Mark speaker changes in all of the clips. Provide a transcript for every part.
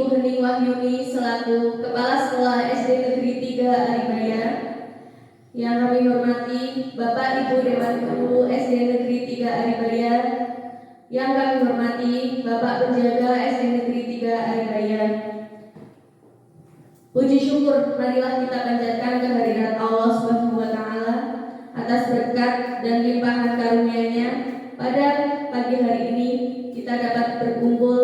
Speaker 1: Ibu Hening Wahyuni selaku Kepala Sekolah SD Negeri 3 Aribaya. Yang kami hormati Bapak Ibu Dewan Guru SD Negeri 3 Aribaya. Yang kami hormati Bapak Penjaga SD Negeri 3 Aribaya. Puji syukur marilah kita panjatkan kehadirat Allah Subhanahu wa taala atas berkat dan limpahan karunia-Nya. Pada pagi hari ini kita dapat berkumpul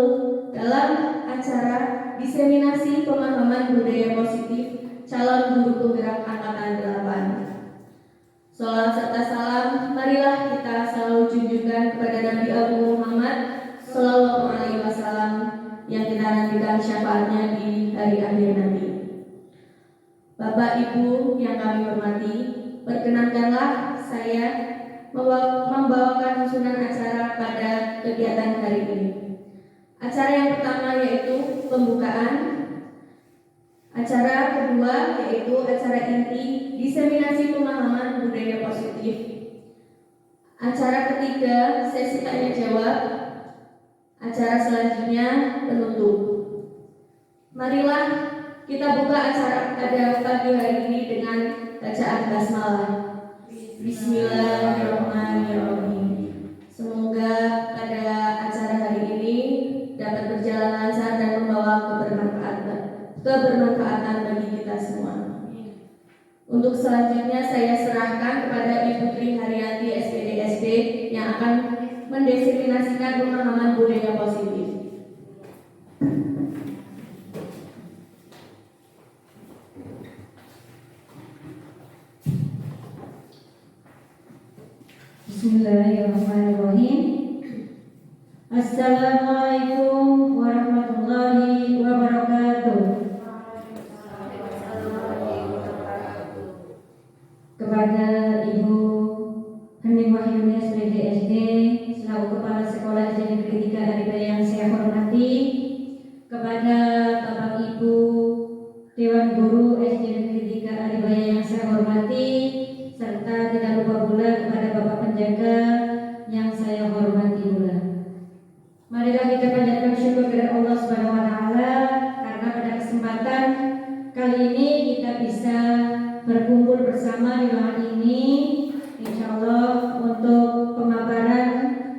Speaker 1: dalam acara diseminasi pemahaman budaya positif calon guru penggerak angkatan 8. Sholawat serta salam marilah kita selalu junjungkan kepada Nabi Agung Muhammad Sallallahu Alaihi Wasallam yang kita nantikan syafaatnya di hari akhir nanti. Bapak Ibu yang kami hormati, perkenankanlah saya membawakan susunan acara pada kegiatan hari ini. Acara yang pertama yaitu pembukaan. Acara kedua yaitu acara inti diseminasi pemahaman budaya positif. Acara ketiga sesi tanya jawab. Acara selanjutnya penutup. Marilah kita buka acara pada pagi hari ini dengan bacaan basmalah. Bismillahirrahmanirrahim. Semoga pada acara hari ini dapat berjalan lancar dan membawa kebermanfaatan bagi kita semua. Untuk selanjutnya saya serahkan kepada Ibu Tri Haryanti SPDSD yang akan mendefinisikan pemahaman budaya positif.
Speaker 2: Bismillahirrahmanirrahim. Assalamualaikum warahmatullahi wabarakatuh. Kepada Ibu Hening Wahyuni SPDSD selaku Kepala Sekolah SD Negeri 3 Aribaya yang saya hormati, kepada Bapak Ibu Dewan Guru SD Negeri 3 Aribaya yang saya hormati, serta tidak lupa pula kepada Bapak Penjaga yang saya hormati pula. Marilah kita panjatkan syukur kepada Allah Subhanahu wa taala karena pada kesempatan kali ini kita bisa berkumpul bersama di ruangan ini, insyaallah untuk pemaparan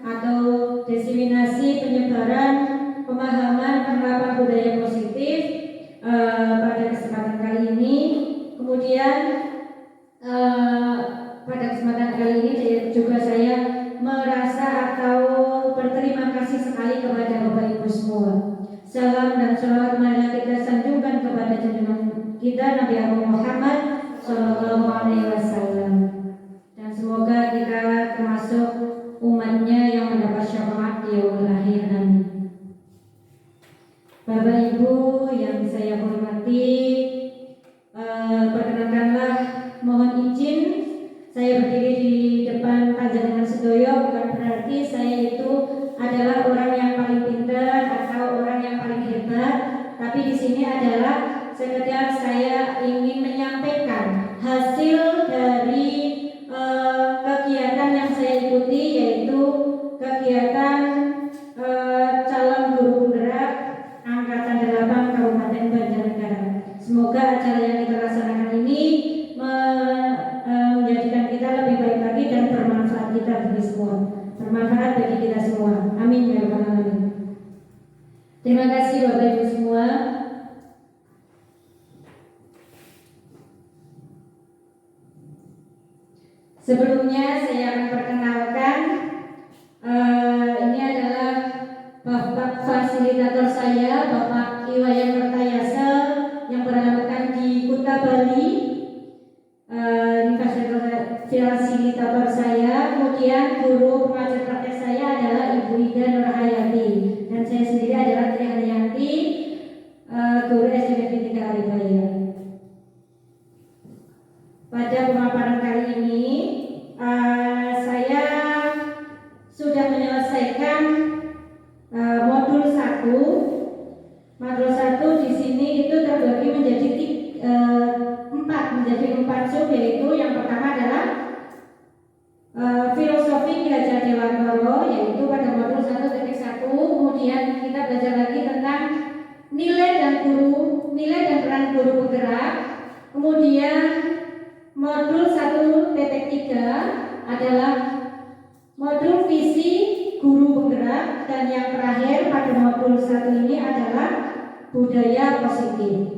Speaker 2: atau diseminasi penyebaran pemahaman penerapan budaya positif pada kesempatan kali ini. Kemudian pada kesempatan kali ini juga saya merasa atau berterima kasih sekali kepada Bapak Ibu semua. Salam dan sholawat marilah kita sanjungkan kepada junjungan kita Nabi Muhammad Sallallahu Alaihi Wasallam. Dan semoga kita termasuk umatnya yang mendapat syafaat di yaumul akhir. Amin. Bapak Ibu yang saya hormati, perkenankanlah mohon izin saya berdiri di depan panjenengan sedoyo bukan berarti saya itu adalah orang yang paling pintar atau orang yang paling hebat, tapi di sini adalah sekedar saya ingin menyampaikan hasil dari kegiatan yang saya ikuti, yaitu kegiatan calon guru penggerak angkatan 8 Kabupaten Banjarnegara. Semoga acara yang kita laksanakan ini menjadikan kita lebih baik lagi dan bermanfaat kita bagi semua, bermanfaat bagi kita semua. Amin ya rabbal alamin. Terima kasih Bapak Ibu semua. Sebelumnya saya akan perkenalkan, ini adalah Bapak fasilitator saya, Bapak Iwayan Mertayasa yang beralamatkan di Kuta Bali. Ini fasilitator saya. Kemudian guru pengajar praktek saya adalah Ibu Ida Nurhayati, dan saya sendiri adalah Tri Haryanti, guru SD Negeri 3 Aribaya. Pada pemaparan kali ini saya sudah menyelesaikan modul 1. Modul 1 di sini itu terbagi menjadi 4 sub, yaitu yang pertama adalah filosofi Ki Hajar Dewantara, yaitu pada modul 1.1. Kemudian kita belajar lagi tentang nilai dan peran guru penggerak. Kemudian modul 1.3 adalah modul visi guru penggerak, dan yang terakhir pada modul 1 ini adalah budaya positif.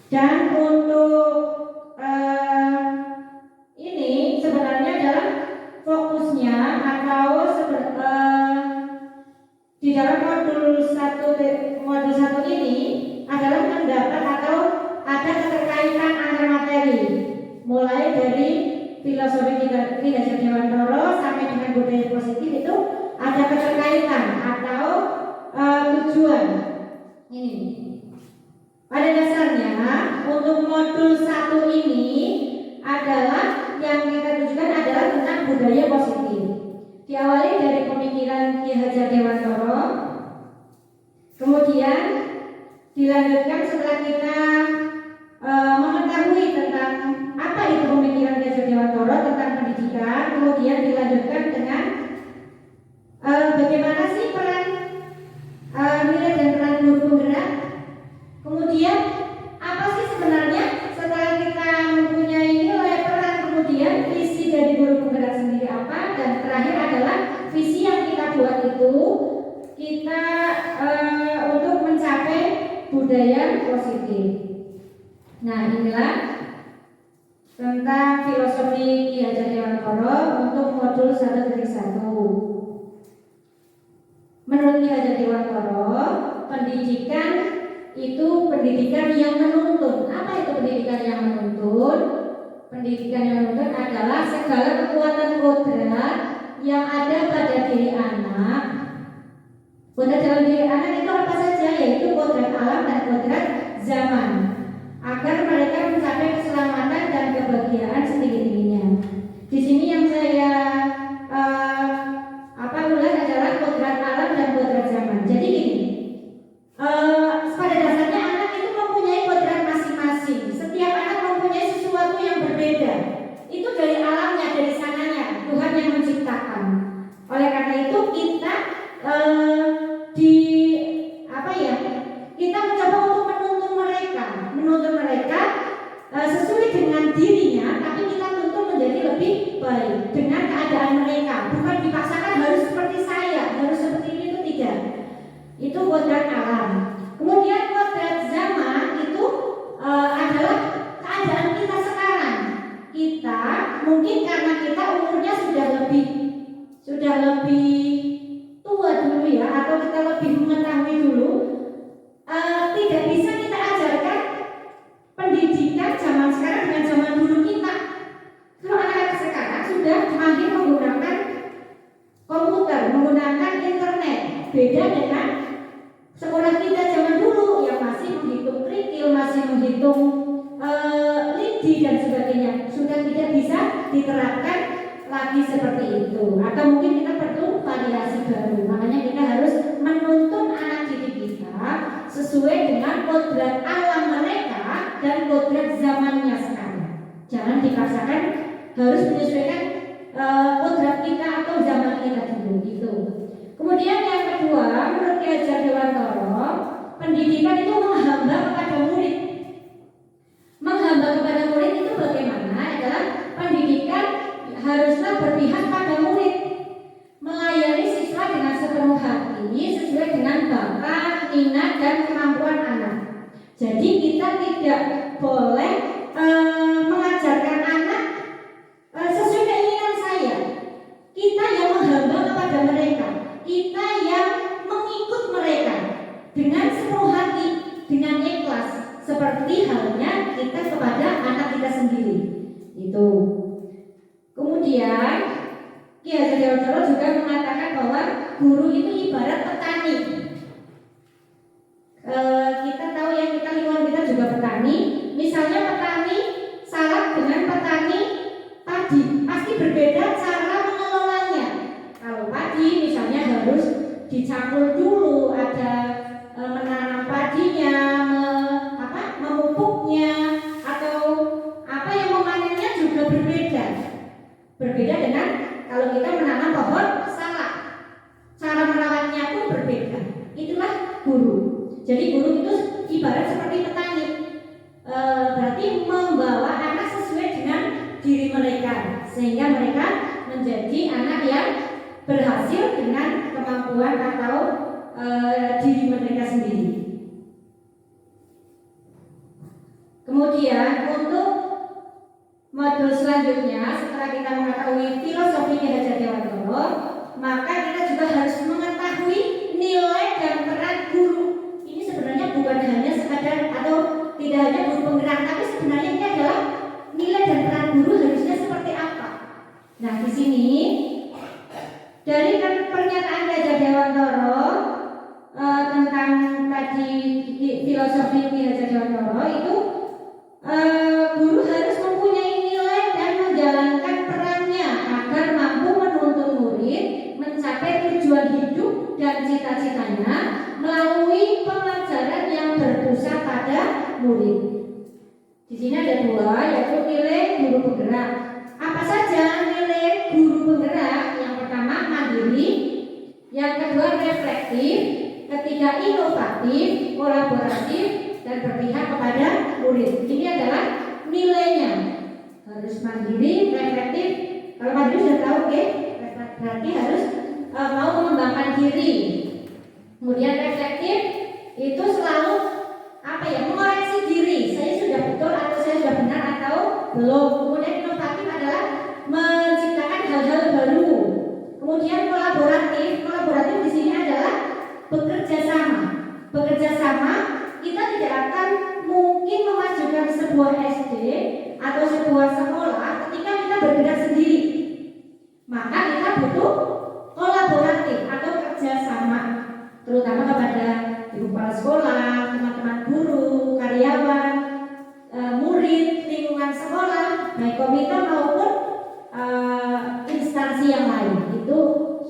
Speaker 2: Dan untuk ini sebenarnya adalah fokusnya atau di dalam modul 1 ini adalah mendapat atau ada keterkaitan antar materi, mulai dari filosofi Ki Hajar Dewantara sampai dengan budaya positif itu ada keterkaitan atau tujuan. Ini pada dasarnya untuk modul 1 ini adalah yang kita tujukan adalah tentang budaya positif. Diawali dari pemikiran Ki Hajar Dewantara, kemudian dilanjutkan setelah kita mengetahui tentang apa itu pemikiran Ki Hajar Dewantara tentang pendidikan, kemudian dilanjutkan dengan bagaimana sih peran nilai dan peran guru penggerak. Kemudian apa sih sebenarnya setelah kita mempunyai nilai, peran, kemudian visi dari guru penggerak sendiri apa, dan terakhir adalah visi yang kita buat itu kita untuk mencapai budaya positif. Nah, inilah tentang filosofi Ki Hajar Dewantara untuk modul 1.1. Menurut Ki Hajar Dewantara, pendidikan itu pendidikan yang menuntun. Apa itu pendidikan yang menuntun? Pendidikan yang menuntun adalah segala kekuatan kodrat yang ada pada diri anak. Kodrat dalam diri anak itu apa saja? Yaitu kodrat alam dan kodrat zaman, agar mereka mencapai keselamatan dan kebahagiaan setinggi-tingginya. Di sini yang saya ulas adalah kodrat alam dan kodrat zaman. Jadi gini, pada dasarnya anak itu mempunyai kodrat masing-masing. Setiap anak mempunyai sesuatu yang berbeda. Itu dari alamnya, dari sananya, Tuhan yang menciptakan. Oleh karena itu kita kita mencoba untuk menuntun mereka sesuai dengan dirinya, tapi kita tuntut menjadi lebih baik dengan keadaan mereka. Bukan dipaksakan harus seperti saya, harus seperti ini, itu tidak. Itu kodrat alam. Kemudian kodrat zaman itu adalah keadaan kita sekarang. Kita mungkin karena kita umurnya sudah lebih tua dulu ya, atau kita lebih mengetahui dulu, tidak bisa kita ajarkan pendidikan zaman sekarang dengan zaman dulu kita. Kalau anak-anak sekarang sudah mahir menggunakan komputer, menggunakan internet, beda dengan sekolah kita zaman dulu yang masih menghitung kerikil, masih menghitung lidi dan sebagainya. Sudah tidak bisa diterapkan lagi seperti itu, atau mungkin kita perlu variasi baru. Makanya kita harus menuntun anak didik kita sesuai dengan kodrat alam mereka dan kodrat zamannya sekarang. Jangan dipaksakan harus menyesuaikan kodrat kita atau zaman kita dulu gitu. Kemudian yang kedua, menurut Ki Hajar Dewantara, pendidikan itu menghamba kepada murid. Menghamba kepada murid itu bagaimana? Adalah pendidikan haruslah berpihak pada murid, melayani siswa dengan sepenuh hati sesuai dengan bakat, minat, dan kemampuan anak. Jadi kita tidak boleh mengajarkan anak sesuai keinginan saya. Kita yang menghamba kepada mereka, kita yang mengikut mereka dengan sepenuh hati, dengan ikhlas, seperti halnya kita kepada anak kita sendiri. Itu. Kemudian Ki Hajar Dewantara juga mengatakan bahwa guru itu ibarat petani. Kita tahu ya, kita lingkungan kita juga petani. Misalnya petani salak dengan petani padi, pasti berbeda cara mengelolanya. Kalau padi misalnya harus dicampur dulu, ada menanam padinya, memupuknya, atau apa yang memanennya juga berbeda. Berbeda dengan kalau kita menanam pohon salak, cara merawatnya pun berbeda. Itulah guru. diri mereka sendiri. Kemudian untuk modul selanjutnya, setelah kita mengetahui filosofi Ki Hajar Dewantara, maka kita juga harus mengetahui nilai dan peran guru. Ini sebenarnya bukan hanya sekadar atau tidak hanya guru penggerak, tapi sebenarnya ini adalah nilai dan peran guru harusnya seperti apa. Nah, di sini dari pernyataan Ki Hajar Dewantara tentang tadi filosofi Ki Hajar Dewantara itu, guru harus mempunyai nilai dan menjalankan perannya agar mampu menuntun murid mencapai tujuan hidup dan cita-citanya melalui pelajaran yang berpusat pada murid. Di sini ada dua, yaitu nilai guru penggerak. Apa saja nilai guru penggerak? Yang pertama mandiri, yang kedua reflektif, ketiga inovatif, kolaboratif, dan berpihak kepada murid. Ini adalah nilainya. Harus mandiri, reflektif. Kalau mandiri sudah tahu, oke? Berarti harus mau mengembangkan diri. Kemudian reflektif itu selalu mengoreksi diri. Saya sudah betul atau saya sudah benar atau belum. Kemudian inovatif adalah menciptakan hal-hal baru. Kemudian kolaboratif di sini adalah bekerja sama. Bekerja sama, kita tidak akan mungkin memajukan sebuah SD atau sebuah sekolah ketika kita bergerak sendiri. Maka kita butuh kolaboratif atau kerjasama, terutama kepada ibu kepala sekolah, teman-teman guru, karyawan, murid, lingkungan sekolah, baik komite maupun instansi yang lain. Itu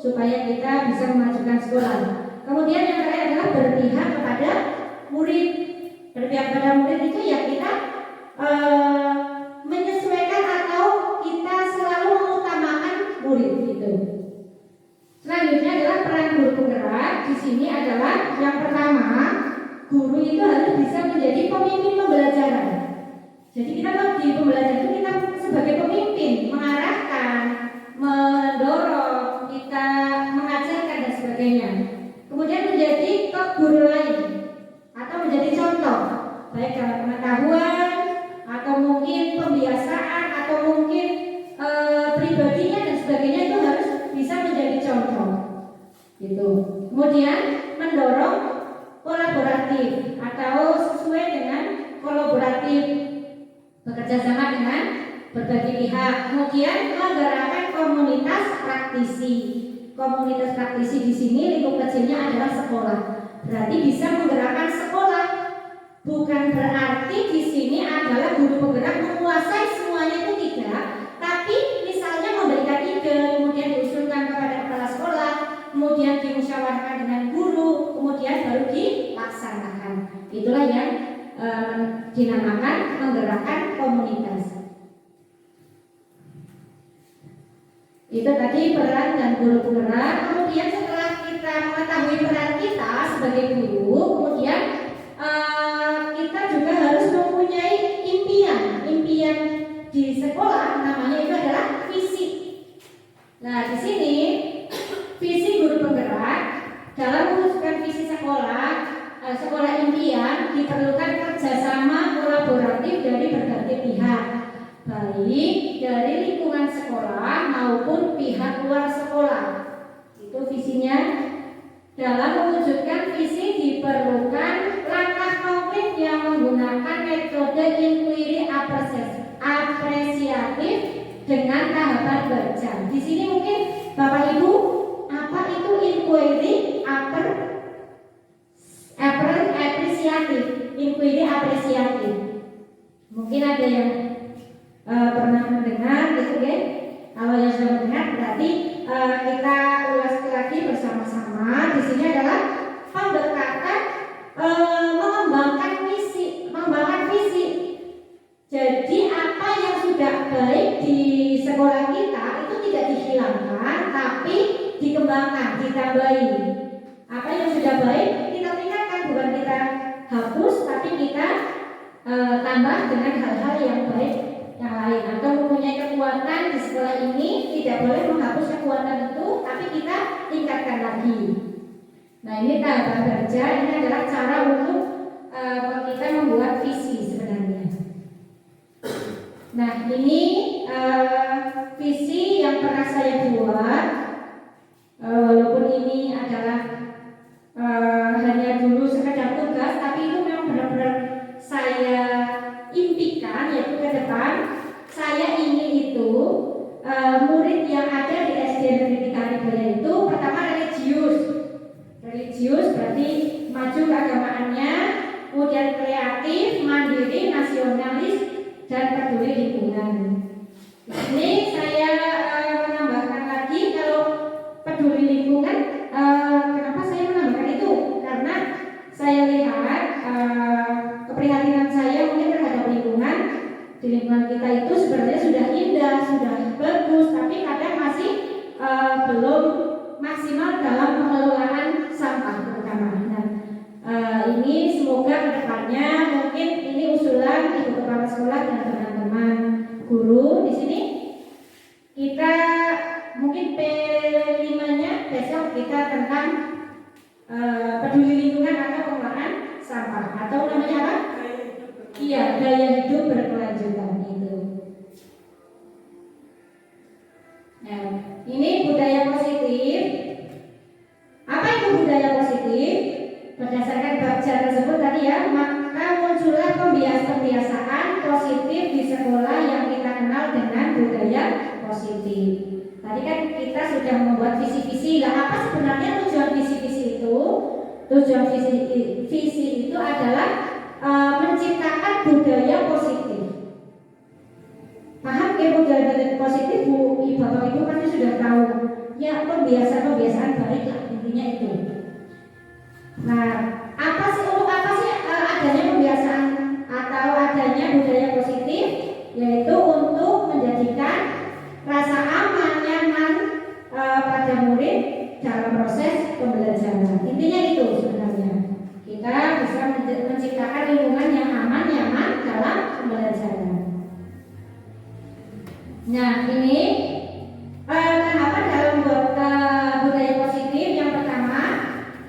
Speaker 2: supaya kita bisa memajukan sekolah. Kemudian yang terakhir adalah berpihak kepada murid. Berpihak kepada murid itu ya kita menyesuaikan atau kita selalu mengutamakan murid gitu. Selanjutnya adalah peran guru penggerak. Di sini adalah yang pertama, guru itu harus bisa menjadi pemimpin pembelajaran. Jadi kita di pembelajaran itu kita sebagai pemimpin, mengarahkan, mendorong, kita mengajarkan dan sebagainya. Kemudian menjadi guru lain atau menjadi contoh, baik dalam pengetahuan atau mungkin pembiasaan atau mungkin pribadinya dan sebagainya, itu harus bisa menjadi contoh gitu. Kemudian mendorong kolaboratif atau sesuai dengan kolaboratif, bekerja sama dengan berbagai pihak. Kemudian menggerakkan komunitas praktisi. Komunitas praktisi di sini lingkup kecilnya adalah sekolah. Berarti bisa menggerakkan sekolah. Bukan berarti di sini adalah guru penggerak menguasai semuanya, itu tidak. Tapi misalnya memberikan ide, kemudian diusulkan kepada kepala sekolah, kemudian dimusyawarahkan dengan guru, kemudian baru dilaksanakan. Itulah yang dinamakan menggerakkan komunitas. Itu tadi peran dan guru penggerak. Kemudian setelah kita mengetahui peran kita sebagai guru, kemudian kita juga harus mempunyai impian di sekolah. Namanya itu adalah visi. Nah, di sini visi guru penggerak dalam mewujudkan visi sekolah impian diperlukan kerjasama kolaboratif dari berbagai pihak, baik dari lingkungan sekolah maupun pihak luar sekolah. Itu visinya. Dalam mewujudkan visi diperlukan langkah konkret yang menggunakan metode inquiry apresiatif dengan tahapan baca. Di sini mungkin Bapak Ibu, apa itu inquiry apresiatif? Inquiry apresiatif. Mungkin ada yang pernah mendengar gitu kan? Kalau yang sudah mendengar berarti kita ulas lagi bersama-sama. Di sini adalah pendekatan mengembangkan visi. Jadi apa yang sudah baik di sekolah kita itu tidak dihilangkan, tapi dikembangkan, ditambahi. Apa yang sudah baik kita tingkatkan, bukan kita hapus, tapi kita tambah dengan hal-hal yang baik yang lain. Atau mempunyai kekuatan di sekolah ini, tidak boleh menghapus kekuatan itu, tapi kita tingkatkan lagi. Nah, ini tahap kerja, ini adalah cara untuk kita membuat visi sebenarnya. Nah, ini visi yang pernah saya buat, walaupun ini adalah hanya dulu sekedar tugas, tapi itu memang benar-benar saya impikan, yaitu ke depan saya ingin itu murid yang ada di SD Negeri 3 Arifaya itu pertama religius berarti maju keagamaannya, kemudian kreatif, mandiri, nasionalis, dan peduli lingkungan. Ini saya menambahkan lagi kalau peduli lingkungan. Kenapa saya menambahkan itu? Karena saya lihat keprihatinan saya mungkin terhadap lingkungan. Di lingkungan kita itu sebenarnya sudah indah, sudah bagus, tapi kadang masih belum maksimal dalam pengelolaan sampah terutama. Nah, ini semoga kedepannya mungkin ini usulan Ibu Kepala Sekolah dan teman-teman guru di sini kita mungkin P5-nya besok kita tentang peduli lingkungan atau pengelolaan sampah atau namanya apa? Iya, gaya hidup berkelanjutan itu. Nah, ini budaya positif. Apa itu budaya positif? Berdasarkan bab tersebut tadi ya, maka muncullah pembiasaan positif di sekolah yang kita kenal dengan budaya positif. Tadi kan kita sudah membuat visi-visi. Lah, apa sebenarnya tujuan visi-visi itu? Tujuan visi itu adalah menciptakan budaya positif. Paham ya budaya positif, Bu, Bapak Ibu pasti sudah tahu. Ya, pembiasaan baik lah, intinya itu. Nah, apa sih adanya pembiasaan atau adanya budaya positif? Yaitu untuk menjadikan rasa aman, nyaman pada murid dalam proses pembelajaran. Intinya itu sebenarnya. Kita bisa menciptakan lingkungan yang aman, nyaman dalam pembelajaran. Nah, ini kenapa dalam budaya positif? Yang pertama,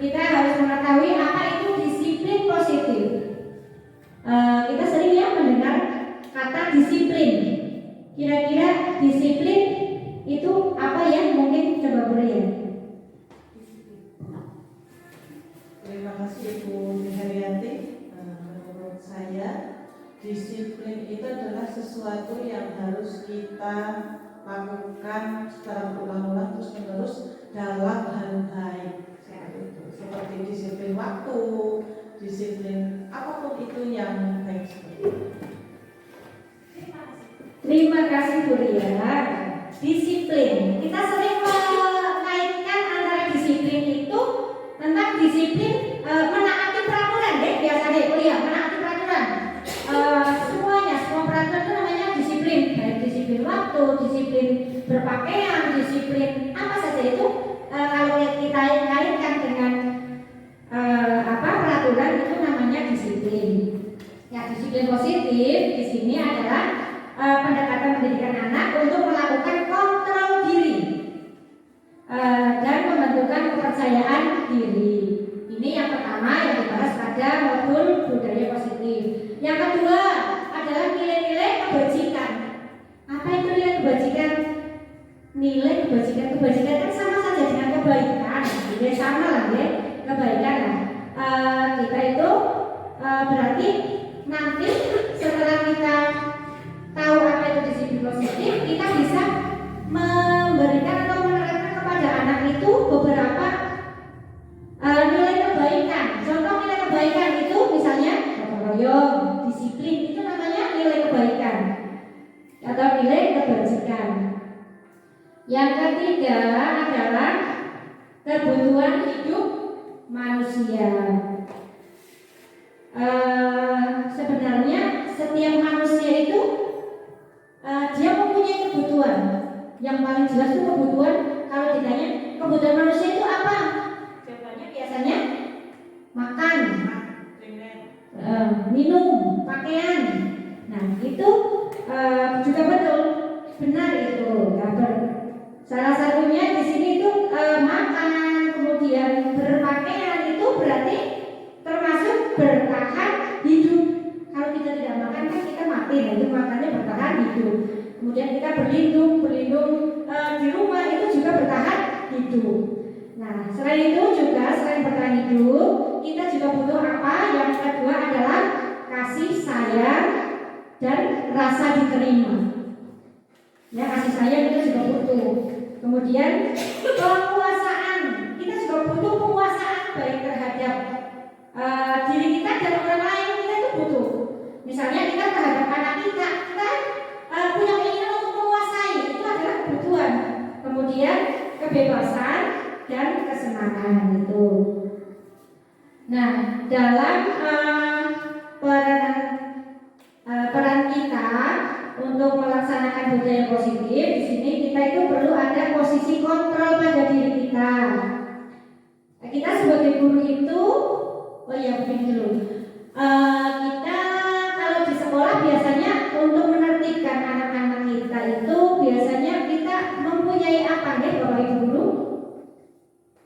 Speaker 2: kita harus mengetahui apa itu disiplin positif. Kita sering ya mendengar kata disiplin. Kira-kira disiplin itu apa ya? Mungkin coba beri.
Speaker 3: Terima kasih Ibu Herianti. Menurut saya disiplin itu adalah sesuatu yang harus kita lakukan secara berulang-ulang terus-menerus dalam hal baik. Seperti disiplin waktu, disiplin apapun itu yang baik seperti itu.
Speaker 2: Terima kasih Bu Ria. Disiplin. Kita sering mengaitkan antara disiplin itu tentang disiplin menaati peraturan deh, biasa deh kuliah menaati peraturan. Semua peraturan itu namanya disiplin, baik disiplin waktu, disiplin berpakaian, disiplin apa saja itu kalau kita kaitkan dengan peraturan itu namanya disiplin. Ya, disiplin positif di sini adalah pendekatan pendidikan anak untuk melakukan kontrol diri dan pembentukan kepercayaan diri. Ini yang pertama yang dibahas pada modul budaya positif. Yang kedua adalah nilai-nilai kebajikan. Apa itu nilai kebajikan? Nilai kebajikan kan sama saja dengan kebaikan. Jadi sama lah ya, kebaikan lah. Kita itu berarti nanti setelah kita tahu apa itu disiplin positif, kita bisa memberikan atau menerapkan kepada anak itu beberapa nilai kebaikan. Contoh nilai kebaikan itu misalnya gotong royong, disiplin itu namanya nilai kebaikan atau nilai kebajikan. Yang ketiga adalah kebutuhan hidup manusia. Sebenarnya setiap manusia itu dia mempunyai kebutuhan. Yang paling jelas itu kebutuhan. Kalau ditanya kebutuhan manusia itu apa? Jawabannya biasanya makan, minum, pakaian. Nah itu juga betul, benar itu. Salah satunya di sini itu makan, kemudian kemudian berpakaian itu berarti termasuk bertahan hidup. Kalau kita tidak makan kan kita mati, nah itu makannya bertahan hidup. Kemudian kita berlindung di rumah itu juga bertahan hidup. Nah, selain itu juga selain bertahan hidup, kita juga butuh apa? Yang kedua adalah kasih sayang dan rasa diterima. Ya, kasih sayang kita juga butuh. Kemudian penguasaan, kita juga butuh penguasaan baik terhadap diri kita dan orang lain, kita itu butuh. Misalnya kita terhadap anak kita punya keinginan untuk menguasai, itu adalah kebutuhan. Kemudian kebebasan dan kesenangan itu. Nah, dalam peran kita untuk melaksanakan budaya positif, di sini kita itu perlu ada posisi kontrol pada diri kita. Kita sebagai guru itu, begini dulu. Kita kalau di sekolah biasanya untuk menertibkan anak-anak kita itu biasanya kita mempunyai apa nih Bapak Ibu guru?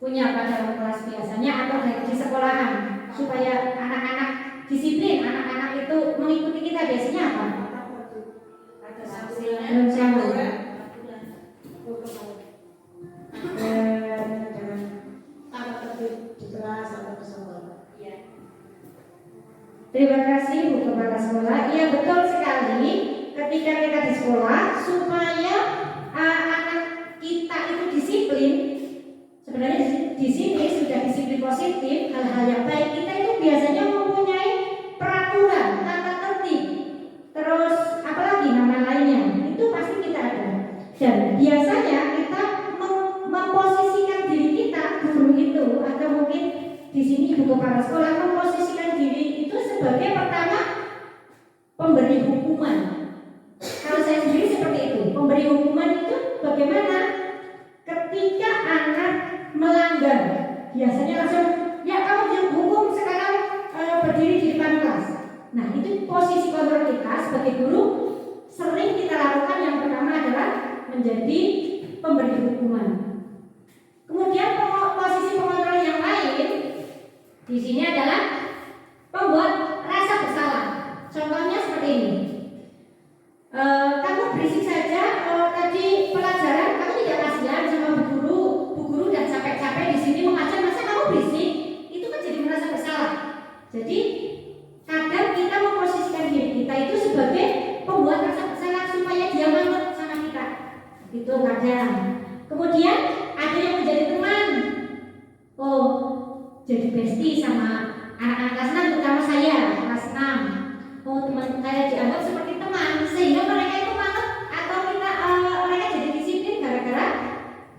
Speaker 2: Punya apa dalam kelas biasanya atau di sekolahan supaya anak-anak disiplin, anak-anak itu mengikuti kita biasanya apa?
Speaker 3: Ada sanksinya.
Speaker 2: Belum sama.
Speaker 3: Tata tertib di kelas atau di sekolah.
Speaker 2: Terima kasih Bu Kepala Sekolah. Iya betul sekali. Ketika kita di sekolah supaya anak kita itu disiplin. Sebenarnya di sini sudah disiplin positif, hal-hal yang baik kita itu biasanya mempunyai peraturan, tata tertib. Terus apalagi nama lainnya itu pasti kita ada. Dan biasanya kita memposisikan diri kita guru itu atau mungkin di sini Ibu Kepala Sekolah memposisikan diri itu sebagai pertama pemberi hukuman. Kalau saya sendiri seperti itu, pemberi hukuman itu bagaimana? Ketika anak melanggar, biasanya langsung ya kamu dihukum sekarang berdiri di depan kelas. Nah itu posisi kontrol kita sebagai guru sering kita lakukan. Yang pertama adalah menjadi pemberi hukuman. Kemudian posisi pengontrol yang lain di sini adalah pembuat rasa bersalah. Contohnya seperti ini. Kamu berisik saja, tadi pelajaran kamu tidak kasihan sama bu guru dan capek-capek di sini mengajar, masa kamu berisik? Itu kan jadi merasa bersalah. Jadi kadang kita memposisikan diri kita itu sebagai pembuat rasa bersalah supaya dia manut sama kita. Itu kadang. Kemudian ada yang menjadi teman. Jadi bestie sama anak-anak kelas 6, terutama saya kelas 6. Teman saya dianggap seperti teman sehingga mereka itu manut atau mereka jadi disiplin gara-gara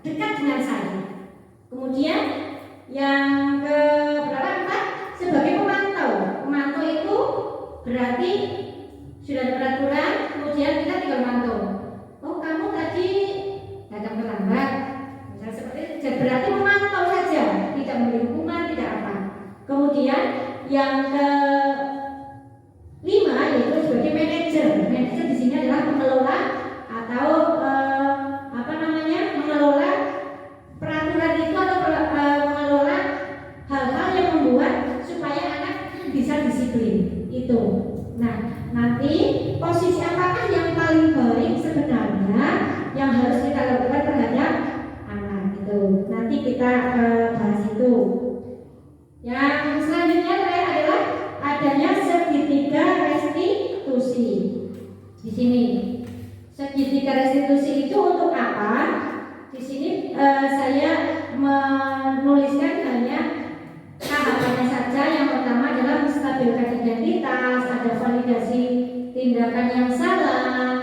Speaker 2: dekat dengan saya. Kemudian yang keempat sebagai pemantau. Pemantau itu berarti sudah ada peraturan, kemudian kita tinggal memantau. Kamu tadi datang terlambat. Misalnya seperti itu, berarti memantau saja, tidak memberi hukuman, tidak apa. Kemudian yang kelima yaitu sebagai manajer. Manajer di sini adalah pengelola atau mengelola peraturan itu atau mengelola hal-hal yang membuat supaya anak bisa disiplin itu. Nah, nanti posisi apakah yang paling baik sebenarnya yang harus kita lakukan terhadap anak itu? Nanti kita bahas itu. Yang selanjutnya adalah adanya segitiga restitusi. Di sini segitiga restitusi itu untuk apa? Di sini saya menuliskan hanya tahapannya saja. Yang pertama adalah menstabilkan identitas, ada validasi tindakan yang salah,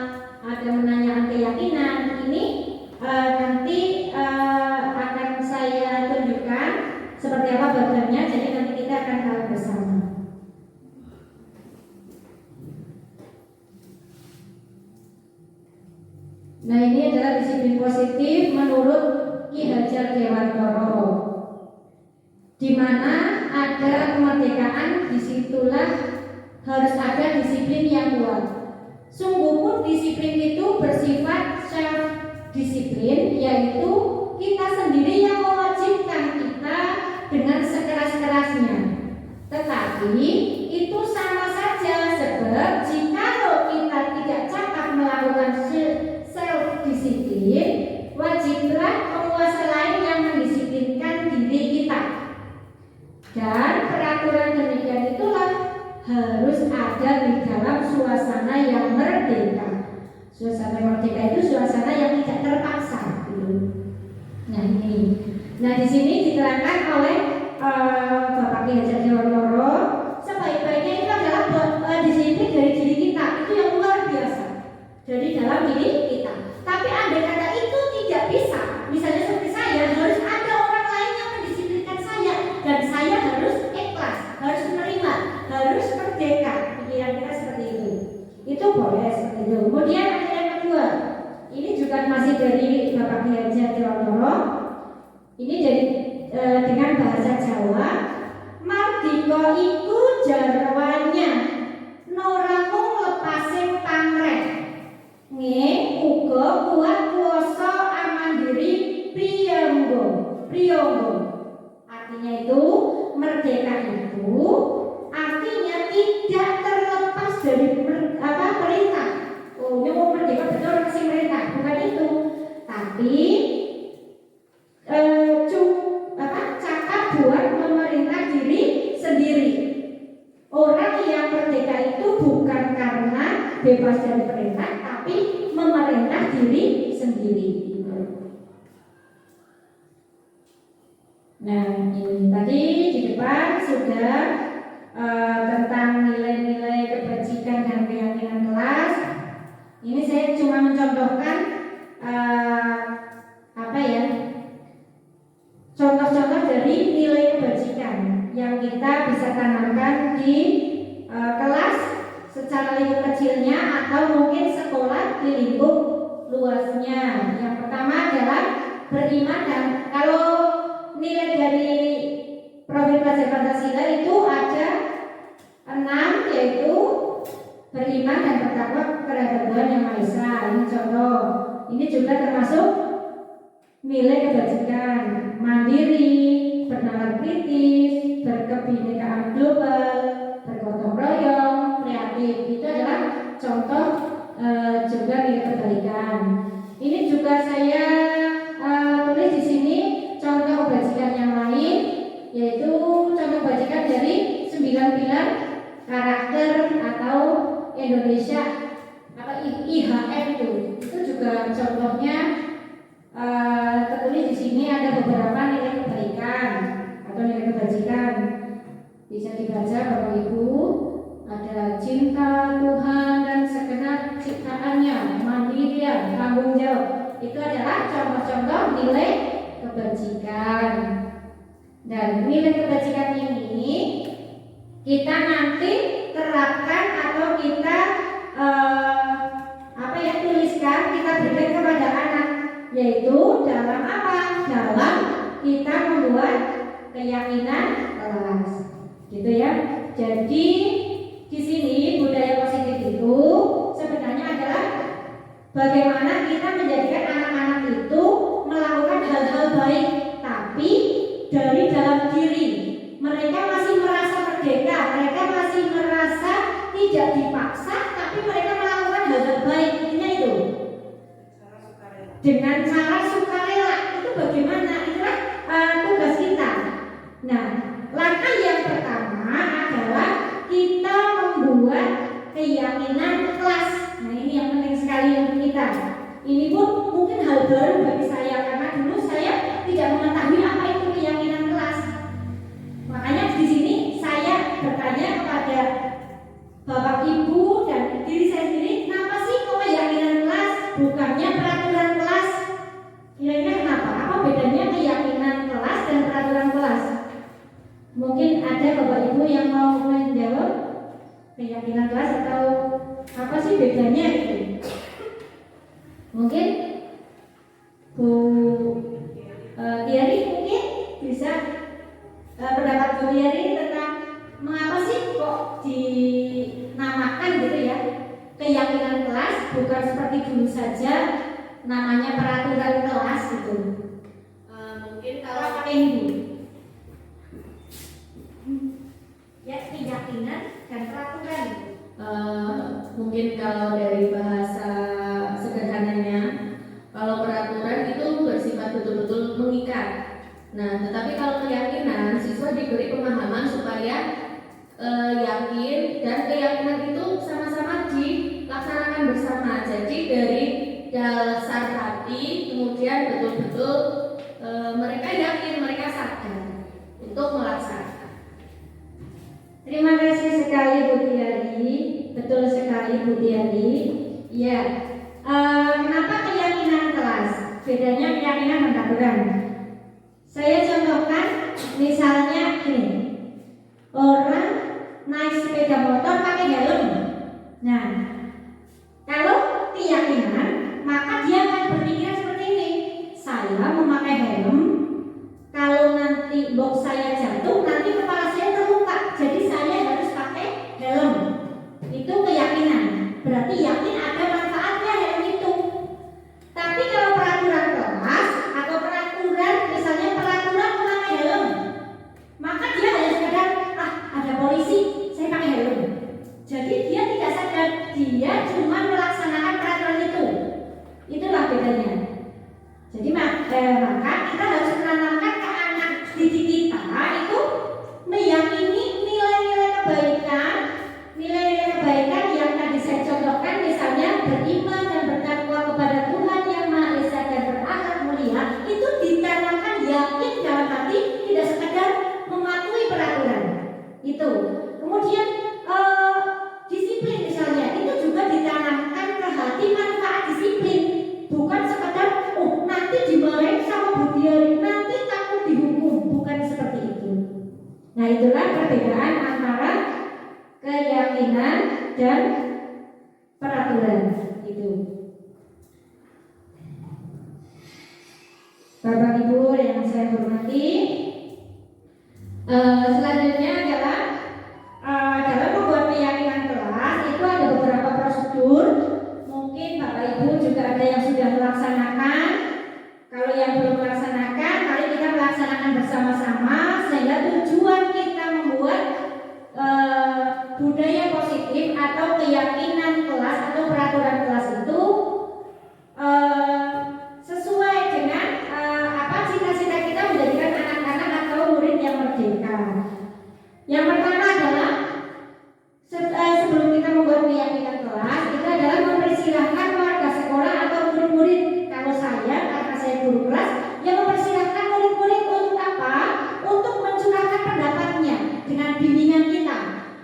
Speaker 2: ada menanyakan keyakinan. Ini nanti akan saya tunjukkan seperti apa bagiannya. Jadi nanti kita akan tahu bersama. Nah, ini adalah disiplin positif menurut Ki Hajar Dewantara. Di mana ada kemerdekaan, disitulah harus ada disiplin yang kuat. Sungguh pun disiplin itu bersifat self disiplin, yaitu kita sendiri yang mewajibkan kita Tetapi itu sama saja, sebab jikalau kita tidak cakap melakukan self disiplin, wajiblah penguasa lain yang mendisiplinkan diri kita. Dan peraturan demikian itulah harus ada di dalam suasana yang merdeka. Suasana merdeka itu suasana yang tidak terpaksa. Nah ini, di sini diterangkan oleh Bapak Ki Hajar Dewantoro, sebaik-baiknya itu adalah disiplin dari diri kita, itu yang luar biasa dari dalam diri kita. Tapi andai kata itu tidak bisa, misalnya seperti saya, harus ada orang lain yang mendisiplinkan saya, dan saya harus ikhlas, harus menerima, harus merdeka. Pikiran kita seperti itu boleh seperti itu. Kemudian ada yang kedua, ini juga masih dari Bapak Ki Hajar Dewantoro. Ini dari dengan bahasa Jawa, mardika iku jarwanya noramu lepasing pamreh, nggih uga kuat kuwasa amandiri priyangga. Artinya itu merdeka itu artinya tidak terlepas dari perintah. Oh, ini mau merdeka betul kasih perintah, bukan itu. Tapi cakap buat memerintah diri sendiri. Orang yang merdeka itu bukan karena bebas dari perintah, tapi memerintah diri sendiri. Nah, ini tadi di depan sudah tentang nilai-nilai kebajikan dan keyakinan kelas. Ini saya cuma mencontohkan contoh-contoh dari nilai kebajikan yang kita bisa tanamkan di kelas secara lingkup kecilnya atau mungkin sekolah di lingkup luasnya. Yang pertama adalah beriman, dan kalau nilai dari profil pelajar Pancasila itu ada 6, yaitu beriman dan bertakwa kepada Tuhan Yang Maha Esa. Ini contoh. Ini juga termasuk nilai kebajikan: mandiri, bernalar kritis, berkebinekaan global, bergotong royong, kreatif. Itu adalah contoh juga nilai kebaikan. Ini juga saya tulis di sini contoh kebajikan yang lain, yaitu contoh kebajikan dari 9 pilar karakter atau Indonesia IHF itu juga contohnya. Tertulis di sini ada beberapa nilai kebaikan atau nilai kebajikan, bisa dibaca Bapak Ibu. Ada cinta Tuhan dan segenap ciptaannya, mandirian, tanggung jawab. Itu adalah contoh-contoh nilai kebajikan. Dan nilai kebajikan ini kita nanti terapkan atau kita tuliskan, kita berikan kepada anak, yaitu dalam apa? Dalam kita membuat keyakinan kelas, gitu ya. Jadi di sini budaya positif itu sebenarnya adalah bagaimana kita menjadikan anak-anak itu melakukan hal-hal baik, tapi dari dalam diri mereka masih merasa merdeka, mereka masih merasa tidak dipaksa, tapi mereka melakukan hal-hal baik. Intinya itu dengan cara sukarela. Itu bagaimana? Itulah tugas kita. Nah, langkah yang pertama adalah kita membuat keyakinan kelas. Nah, ini yang penting sekali untuk kita. Ini pun mungkin hal baru bagi saya, karena dulu saya tidak mengetahui apa itu keyakinan kelas. Makanya di sini saya bertanya kepada Bapak Ibu dan diri saya sendiri, kenapa sih kok keyakinan kelas bukannya peraturan kelas? Kira-kira kenapa? Apa bedanya keyakinan kelas dan peraturan kelas? Mungkin ada Bapak Ibu yang mau menjawab keyakinan kelas atau apa sih bedanya itu? Mungkin Bu Tiari mungkin bisa pendapat Bu Tiari tentang mengapa sih kok dinamakan gitu ya keyakinan kelas, bukan seperti dulu saja namanya peraturan kelas gitu. Mungkin kalau pakai Ibu
Speaker 1: Mungkin kalau dari bahasa sederhananya, kalau peraturan itu bersifat betul-betul mengikat. Nah, tetapi kalau keyakinan, siswa diberi pemahaman supaya yakin, dan keyakinan itu sama-sama dilaksanakan bersama. Jadi dari dasar hati, kemudian betul-betul mereka yakin, mereka sadar untuk melaksanakan.
Speaker 2: Terima kasih sekali Bu Tiari, betul sekali Bu Tiari. Ya, kenapa keyakinan kelas? Bedanya keyakinan dan peraturan. Saya contohkan, misalnya ini, orang naik sepeda motor pakai helm. Nah, kalau keyakinan, maka dia akan berpikiran seperti ini. Saya memakai helm, kalau nanti box saya jatuh, nanti kepala saya terluka. Jadi saya harus pakai helm. Itu keyakinan. Berarti yakin ada manfaatnya helm itu. Tapi kalau peraturan kelas atau peraturan, misalnya peraturan memakai helm, maka dia hanya sekedar ada polisi, saya pakai helm. Jadi dia tidak sadar, dia cuma melaksanakan peraturan itu. Itulah bedanya. Jadi maka kita harus menanamkan ke anak didik kita itu meyakini nilai-nilai kebaikan yang tadi saya contohkan, misalnya beriman dan bertakwa kepada Tuhan yang Maha Esa dan berakhlak mulia, itu ditanamkan yakin dalam hati, tidak sekedar mematuhi peraturan itu. Kemudian disiplin misalnya, itu juga ditanamkan ke hati manfaat disiplin, bukan sekedar nanti dimarahin sama Bu Tiari, nanti takut dihukum, bukan seperti itu. Nah, itulah perbedaan antara keyakinan dan peraturan itu. Bapak Ibu yang saya hormati, selanjutnya adalah dalam membuat keyakinan kelas itu ada beberapa prosedur. Mungkin Bapak Ibu juga ada yang sudah melaksanakan. Kalau yang belum melaksanakan, mari kita melaksanakan bersama-sama sehingga tujuan kita membuat budaya positif atau keyakinan kelas atau peraturan kelas itu sesuai dengan cita-cita kita menjadikan anak-anak atau murid yang merdeka. Yang pertama adalah sebelum kita membuat keyakinan kelas, itu adalah mempersilahkan warga sekolah atau murid-murid. Kalau saya, karena saya guru kelas, yang mempersilahkan murid-murid untuk apa? Untuk mencurahkan pendapatnya dengan bimbingan kita.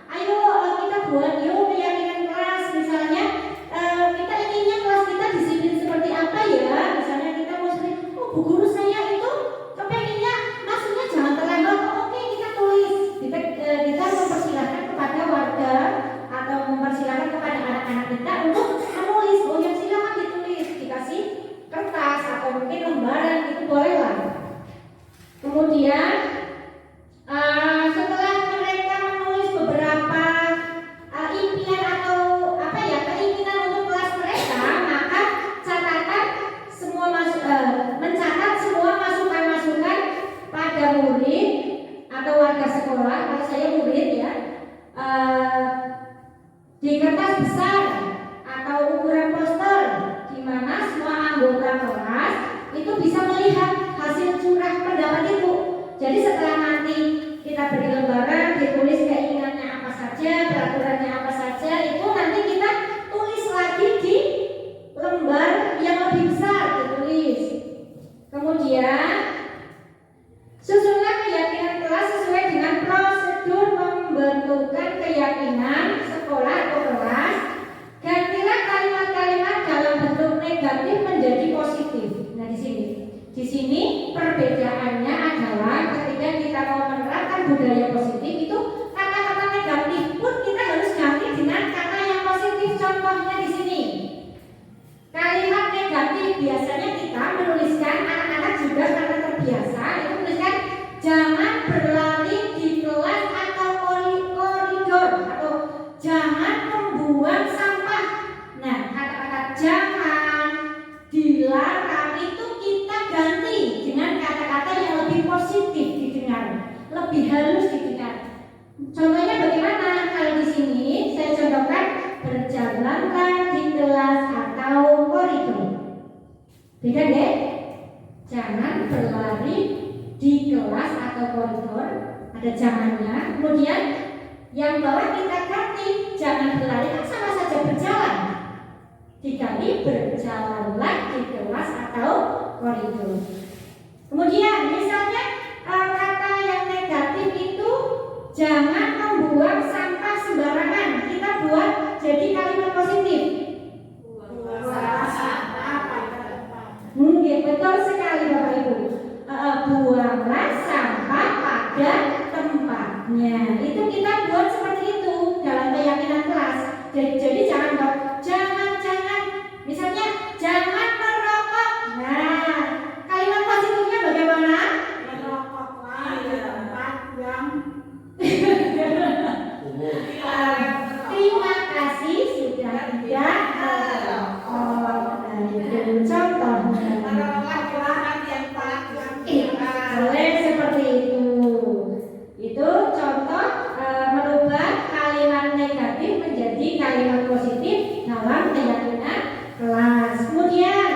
Speaker 2: Ayo kita buat yuk keyakinan kelas. Misalnya kita inginnya kelas kita disiplin seperti apa ya? Misalnya kita mau seperti, Bu guru saya itu kepenginnya maksudnya jangan terlambat. Oke, kita tulis. Kita mempersilahkan kepada warga atau mempersilahkan kepada anak-anak kita untuk menulis. Oh ya, silakan ditulis, dikasih kertas atau mungkin lembaran, itu bolehlah. Kemudian setelah mereka menulis beberapa impian atau keinginan untuk kelas mereka, maka mencatat semua masukan-masukan pada murid atau warga sekolah. Kalau saya murid ya, di kertas besar atau ukuran poster, di mana semua anggota kelas itu bisa melihat hasil curah pendapat itu. Jadi setelah nanti kita beri lembaran, ditulis keinginannya apa saja, peraturannya apa saja, itu nanti kita tulis lagi di lembar yang lebih besar, ditulis. Kemudian susunlah keyakinan kelas sesuai dengan prosedur pembentukan keyakinan sekolah atau kelas. Gantilah kalimat-kalimat dalam bentuk negatif menjadi positif. Nah, di sini perbedaannya adalah ketika kita mau menerapkan budaya positif itu kata-kata negatif pun kita harus ganti dengan kata yang positif. Contohnya di sini. Kalimat negatif biasanya kita menuliskan, anak-anak juga karena terbiasa itu menuliskan jangan berlari di kelas atau koridor atau jangan membuang sampah. Nah, kata-kata jangan, dilarang itu kita ganti dengan kata-kata yang lebih positif didengar, lebih halus didengar. Beda deh. Jangan berlari di kelas atau koridor, ada jangannya. Kemudian yang bawah kita ganti, jangan berlari, kan sama saja berjalan. Diganti berjalanlah di kelas atau koridor. Kemudian misalnya kata yang negatif itu jangan membuang sampah sembarangan. Kita buat jadi kalimat positif. Mungkin betul sekali Bapak Ibu. Buanglah sampah pada tempatnya. Itu kita buat seperti itu dalam keyakinan kelas. Jadi jangan misalnya jangan merokok. Nah, kalimat positifnya bagaimana?
Speaker 3: Merokoklah di tempat yang
Speaker 2: Terima kasih sudah tidak merokok. Nah, itu contohnya. Boleh seperti itu. Itu contoh merubah kalimat negatif menjadi kalimat positif dalam keyakinan kelas. Kemudian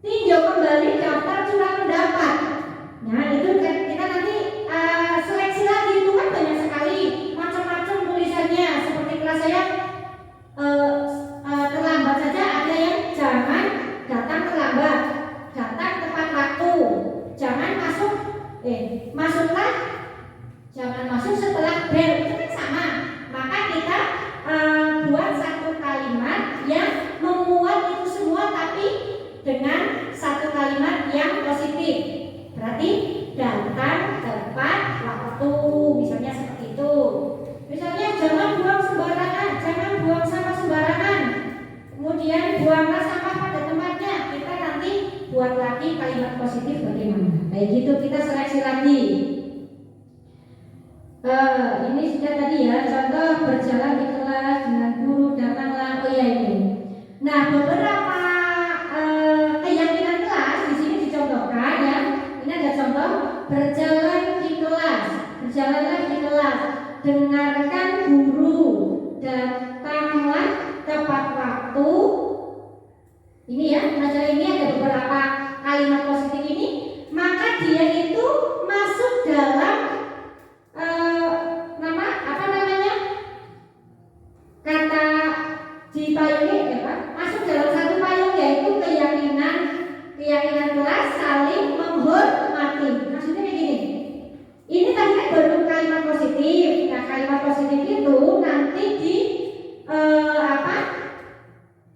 Speaker 2: tinjau kembali daftar curah pendapat. Nah, itu kita nanti seleksi lagi, itu kan banyak sekali macam-macam tulisannya. Seperti kelas saya terlambat saja ada yang jangan datang terlambat, datang tepat waktu, jangan masuklah jangan masuk setelah bel, itu kan sama. Maka kita buat satu kalimat yang memuat itu semua, tapi dengan satu kalimat yang positif. Berarti datang tepat waktu, misalnya seperti itu. Misalnya jangan buang sembarangan, jangan buang sampah sembarangan. Kemudian buanglah sampah pada tempatnya. Kita nanti buat lagi kalimat positif bagaimana. Kayak gitu kita seleksi lagi. Ini sudah tadi ya, contoh berjalan di kelas dengan guru datanglah. Oh ya ini. Nah, beberapa keyakinan kelas di sini dicontohkan ya. Ini ada contoh berjalan di kelas, berjalanlah di kelas, dengarkan guru, datanglah tepat waktu. Ini ya, pelajaran ini ada beberapa kalimat positif ini, maka dia itu masuk dalam kata di payung ini ya Pak, masuk dalam satu payung, yaitu keyakinan kelas saling menghormati. Maksudnya kayak gini. Ini tadi kan baru kalimat positif. Nah, kalimat positif itu nanti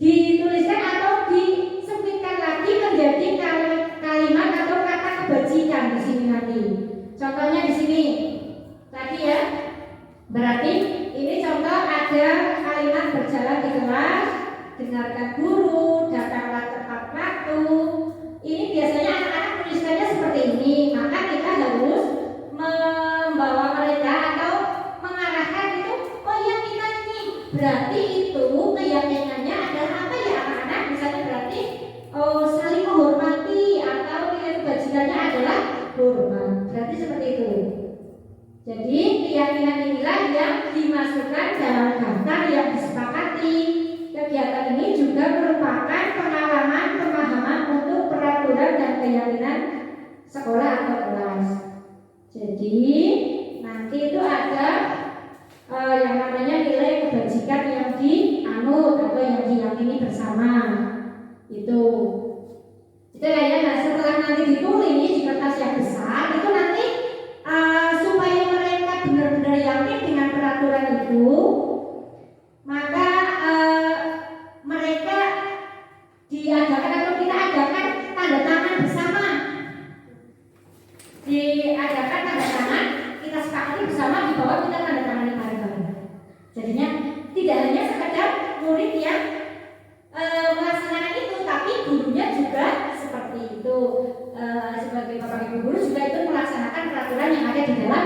Speaker 2: dituliskan atau disempitkan lagi menjadi kalimat atau kata kebajikan di sini nanti. Contohnya di sini tadi ya. Berarti ini contoh ada kalimat berjalan di kelas, dengarkan guru, datanglah tepat waktu. Ini biasanya anak-anak tulisannya seperti ini. Maka kita harus membawa mereka atau mengarahkan itu. Oh iya, kita ini berarti itu keyakinannya adalah apa ya anak-anak? Misalnya berarti saling menghormati atau nilai kebajikannya adalah hormat. Berarti seperti itu. Jadi keyakinan inilah yang dimasukkan dalam daftar yang disepakati. Kegiatan ini juga merupakan pemahaman untuk peraturan dan keyakinan sekolah atau kelas. Jadi nanti itu ada yang namanya nilai kebajikan yang dianut atau yang diyakini bersama. Itu ya. Nah, setelah nanti ditulis di kertas yang besar itu nanti supaya mereka benar-benar yakin dengan peraturan itu, maka mereka diadakan atau kita adakan tanda tangan bersama. Diadakan tanda tangan, kita sepakati bersama, di bawah kita tanda tangan bareng-bareng. Jadinya tidak hanya sekedar murid yang melaksanakan itu, tapi gurunya juga seperti itu. Sebagai bapak ibu guru juga itu melaksanakan peraturan yang ada di dalam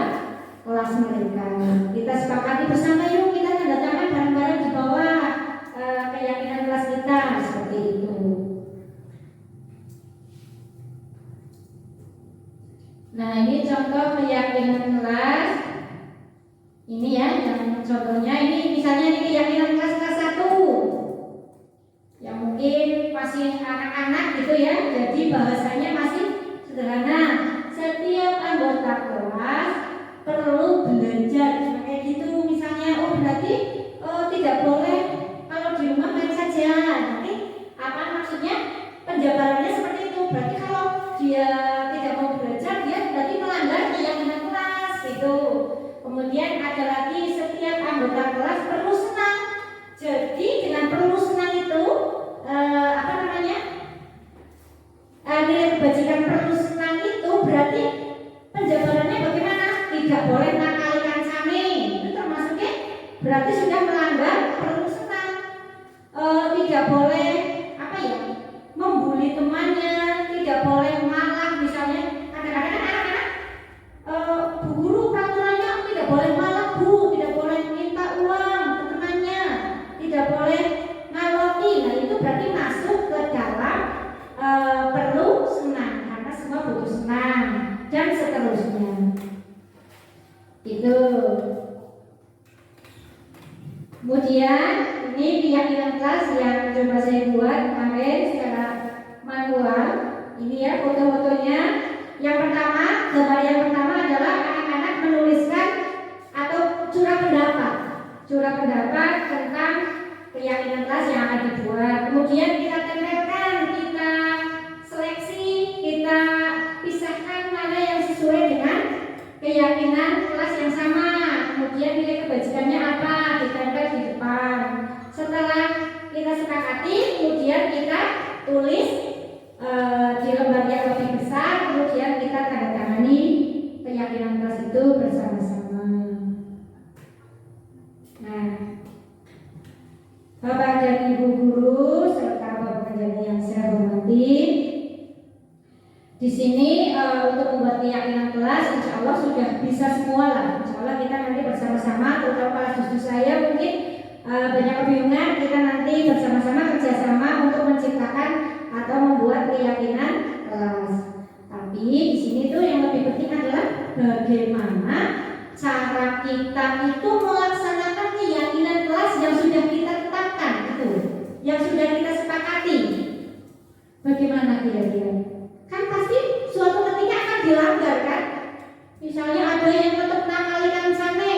Speaker 2: kelas mereka. Kita sepakati bersama, yuk kita tanda tangan bareng-bareng di bawah keyakinan kelas kita, seperti itu. Nah, ini contoh keyakinan kelas. Ini ya, yang contohnya ini misalnya ini keyakinan kelas 1 yang mungkin masih anak-anak gitu ya. berarti tidak boleh kalau di rumah main saja. Nanti apa maksudnya? Penjabarannya seperti itu. Berarti kalau dia tidak mau belajar, dia berarti melanggar keyakinan kelas gitu. Kemudian ada lagi, setiap anggota kelas perlu senang. Jadi dengan perlu senang itu apa namanya? Nilai kebajikan perlu senang itu berarti penjabarannya bagaimana? Tidak boleh nakali kancane. Itu termasuknya berarti sudah melanggar perlu senang. Tidak boleh apa ya? Membuli temannya, tidak boleh malah misalnya kadang-kadang kan anak-anak Bu guru peraturannya tidak boleh malah Bu, tidak boleh minta uang ke temannya, tidak boleh ngaloti. Nah itu berarti masuk ke dalam perlu senang karena semua butuh senang dan seterusnya. Itu. Kemudian ini keyakinan kelas yang coba saya buat kemarin secara manual. Ini ya foto-fotonya. Yang pertama, gambar yang pertama adalah anak-anak menuliskan atau curah pendapat tentang keyakinan kelas yang akan dibuat. Kemudian kita tempelkan, kita seleksi, kita pisahkan mana yang sesuai dengan keyakinan kelas yang sama. Kemudian nilai kebajikannya apa, ditempel di depan. Setelah kita sepakati, kemudian kita tulis di lembar yang lebih besar, kemudian kita tanda tangani keyakinan kelas itu bersama-sama. Nah, Bapak dan Ibu guru serta Bapak penjaga yang saya hormati, di sini untuk membuat keyakinan kelas, insya Allah sudah bisa semua lah. Insya Allah kita nanti bersama-sama, terutama para justru saya mungkin banyak kebingungan, kita nanti bersama-sama kerjasama untuk menciptakan atau membuat keyakinan kelas. Tapi di sini tuh yang lebih penting adalah bagaimana cara kita itu melaksanakan keyakinan kelas yang sudah kita tetapkan itu, yang sudah kita sepakati. Bagaimana kira-kira? Kan pasti suatu ketika akan dilanggar kan? Misalnya ada yang tetap nakali kancane.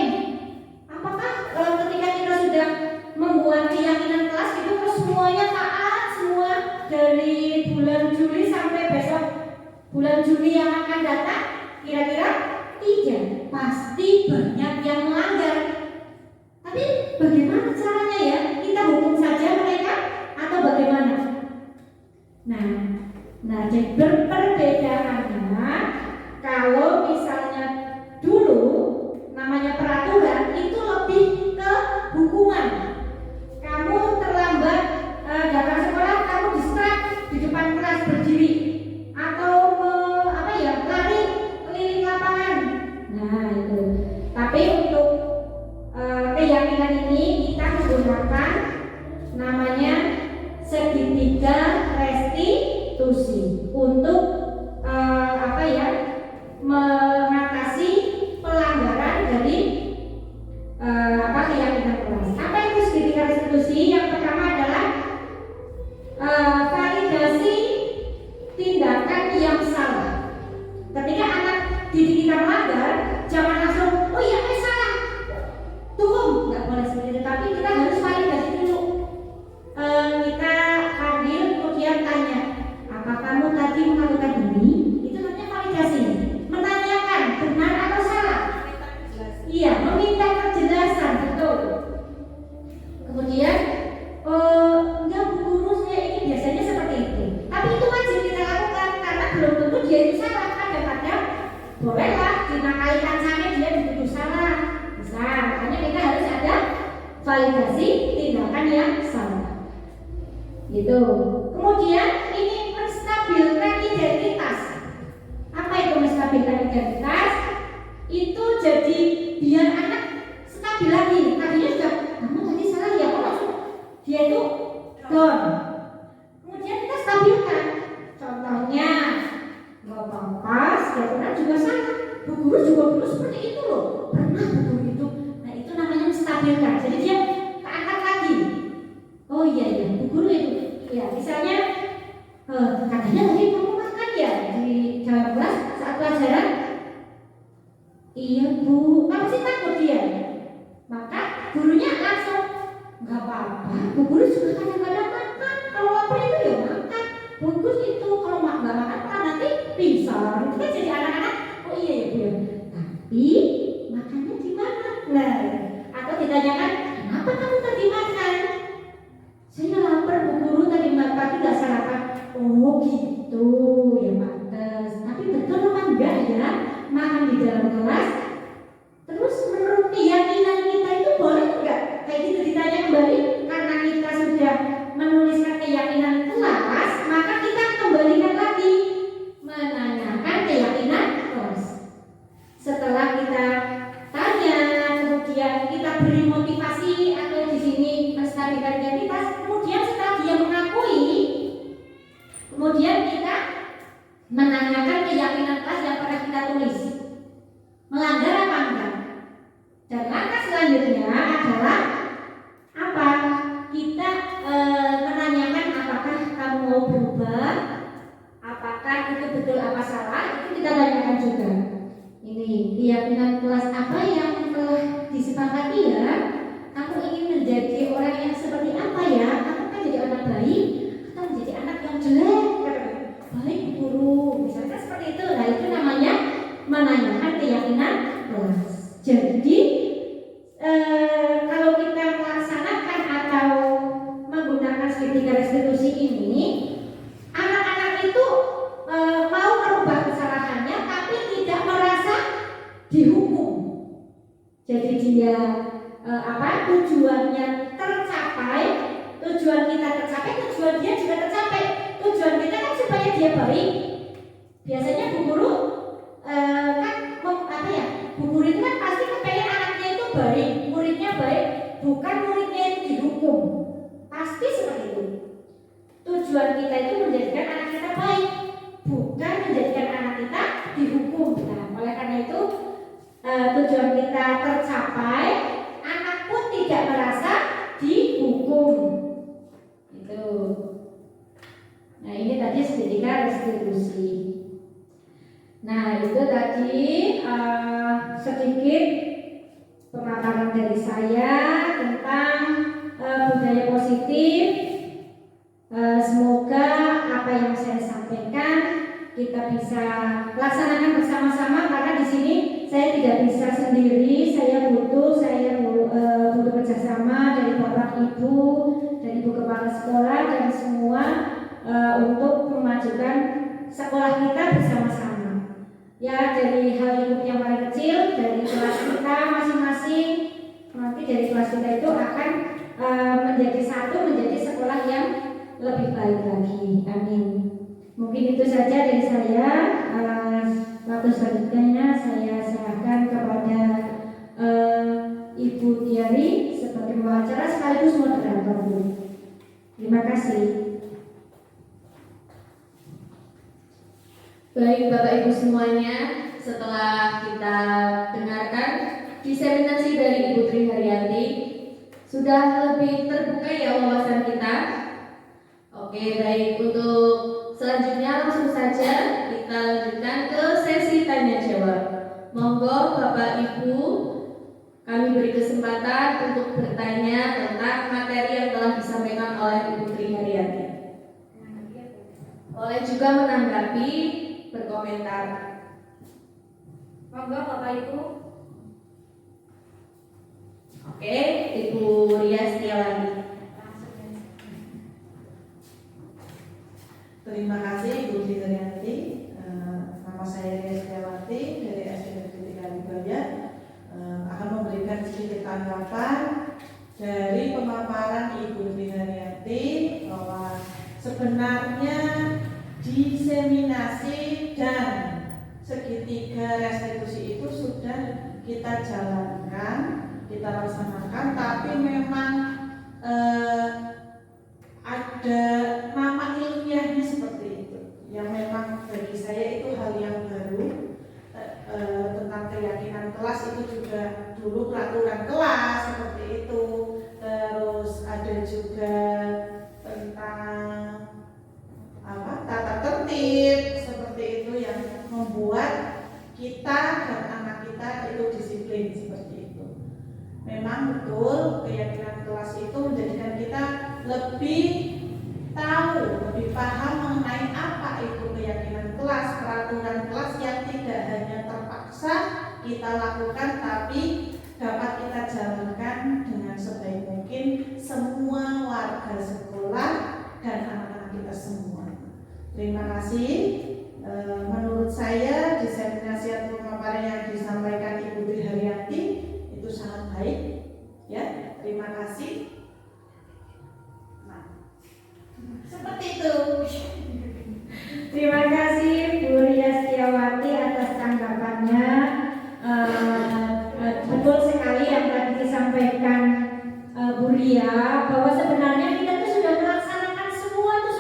Speaker 2: Apakah ketika kita sudah membuat keyakinan kelas itu terus semuanya taat semua dari bulan Juli sampai besok bulan Juli yang akan datang? Kira-kira tidak. Pasti banyak yang melanggar. Tapi bagaimana caranya ya? Kita hukum saja mereka atau bagaimana? Nah, jadi perbedaannya kalau misalnya dulu namanya peraturan itu lebih ke hukuman. Kamu terlambat datang sekolah, kamu distrak di depan kelas berdiri atau lari keliling lapangan. Nah itu. Tapi untuk keyakinan ini kita menggunakan namanya segitiga restitusi untuk mengatasi pelanggaran dari keyakinan kelas. Apa itu segitiga restitusi? Yang pertama adalah validasi tindakan yang salah. Ketika anak didik kita melanggar, jangan langsung oh iya salah, hukum, nggak boleh seperti itu. Tapi kita harus validasi dulu. Kita panggil kemudian tanya, apa kamu tadi melakukan ini? Itu namanya validasi. Menanyakan benar atau salah. Iya, meminta kejelasan, betul. Kemudian enggak Bu guru, saya ini biasanya seperti itu. Tapi itu wajib kita lakukan karena belum tentu dia itu salah. Kadang-kadang bolehlah dinakali kancane dia dituduh salah. Bisa, makanya kita harus ada validasi tindakan yang salah. Gitu. Kemudian ini menstabilkan identitas. Apa itu menstabilkan identitas? Itu jadi biar anak stabil lagi. Tadinya sudah kamu tadi salah ya, kok langsung dia itu down. Kemudian kita stabilkan. Contohnya nggak pangkas, ya pernah juga salah. Bu guru juga dulu seperti itu loh. Pernah bu guru itu. Nah itu namanya menstabilkan. Jadi dia keangkat lagi. Oh iya bu guru itu. Ya misalnya katanya tadi kamu makan ya di dalam kelas saat pelajaran. Iya bu, kamu sih takut dia. Maka gurunya Gak apa-apa, Bu Guru juga kadang-kadang makan. Kalau lapar itu ya makan. Bagus itu, kalau nggak makan malah nanti pingsan. Itu kan jadi anak-anak, oh iya ya Bu ya. Tapi makannya di mana? Nah, atau ditanyakan, kenapa kamu tadi makan? Saya lapar Bu Guru, tadi pagi nggak sarapan. Oh gitu, ya pantes. Tapi betul apa enggak ya? Makan di dalam kelas. Terus menurut keyakinan kita itu boleh enggak? Kayak gitu ditanya kembali, karena kita sudah menuliskan keyakinan kelas, maka kita kembalikan lagi menanyakan keyakinan kelas. Setelah kita tanya, kemudian kita beri motivasi atau di sini menstabilkan identitas, kemudian setelah dia mengakui, kemudian kita menanyakan keyakinan kelas yang pernah kita tulis. Melanggar apa enggak? Dan langkah selanjutnya adalah apa? Kita menanyakan apakah kamu mau berubah, apakah itu betul apa salah, itu kita tanyakan juga. Ini keyakinan kelas apa yang telah disepakati ya? Kamu ingin menjadi orang yang seperti apa ya? Kamu kan jadi anak baik atau menjadi anak yang jelek? Baik guru, misalnya seperti itu. Nah itu namanya menanyakan keyakinan kelas. Jadi kalau kita melaksanakan atau menggunakan segitiga restitusi ini, anak-anak itu mau merubah kesalahannya tapi tidak merasa dihukum. Jadi dia tujuannya tercapai, tujuan kita tercapai, tujuan dia juga tercapai. Tujuan kita kan supaya dia baik. Biasanya Bu Guru Bu Guru itu kan pasti kepengen anaknya itu baik, muridnya baik, bukan muridnya itu dihukum. Pasti seperti itu. Tujuan kita itu menjadikan anak kita baik, bukan menjadikan anak kita dihukum. Nah, oleh karena itu tujuan kita tercapai, anak pun tidak merasa dihukum. Itu. Nah, ini tadi segitiga restitusi. Nah, itu tadi sedikit pemaparan dari saya tentang budaya positif. Semoga apa yang saya sampaikan kita bisa laksanakan bersama-sama, karena di sini saya tidak bisa sendiri. Saya butuh kerjasama dari Bapak Ibu, dari Ibu Kepala Sekolah, dari semua untuk memajukan sekolah kita bersama-sama. Ya, dari hal lingkup yang paling kecil, dari kelas kita masing-masing, nanti dari kelas kita itu akan menjadi satu, menjadi sekolah yang lebih baik lagi. Amin. Mungkin itu saja dari saya. Waktu selanjutnya saya serahkan kepada Ibu Tiari sebagai pembicara sekaligus moderator. Terima kasih.
Speaker 1: Baik Bapak Ibu semuanya, setelah kita dengarkan diseminasi dari Ibu Tri Haryanti, sudah lebih terbuka ya wawasan kita. Oke, baik, untuk selanjutnya langsung saja kita lanjutkan ke sesi tanya jawab. Monggo Bapak Ibu, kami beri kesempatan untuk bertanya tentang materi yang telah disampaikan oleh Ibu Tri Haryanti. Boleh juga menanggapi, berkomentar.
Speaker 2: Monggo Bapak Ibu.
Speaker 1: Oke, Ibu Ria Setiawati.
Speaker 3: Terima kasih Ibu Tri Haryanti. Nama saya Ria Setiawati dari SD Negeri 3 Libaya. Akan memberikan sedikit tanggapan dari pemaparan Ibu Tri Haryanti bahwa sebenarnya diseminasi dan segitiga restitusi itu sudah kita jalankan, kita laksanakan, tapi memang ada nama ilmiahnya seperti itu, yang memang bagi saya itu hal yang baru. Tentang keyakinan kelas itu juga dulu peraturan kelas seperti itu, terus ada juga tentang tata tertib seperti itu yang membuat kita dan anak kita itu disiplin seperti itu. Memang betul keyakinan kelas itu menjadikan kita lebih tahu, lebih paham mengenai apa itu keyakinan kelas, peraturan kelas yang tidak hanya terpaksa kita lakukan, tapi dapat kita jalankan dengan sebaik mungkin semua warga sekolah dan anak-anak kita semua. Terima kasih. Menurut saya diseminasi atau pemaparan yang disampaikan Ibu Tri Haryanti itu sangat baik, ya. Terima kasih. Nah, seperti itu.
Speaker 2: Terima kasih Bu Ria Setiawati atas tanggapannya. Betul sekali yang tadi disampaikan Bu Ria, bahwa sebenarnya kita tuh sudah melaksanakan semua itu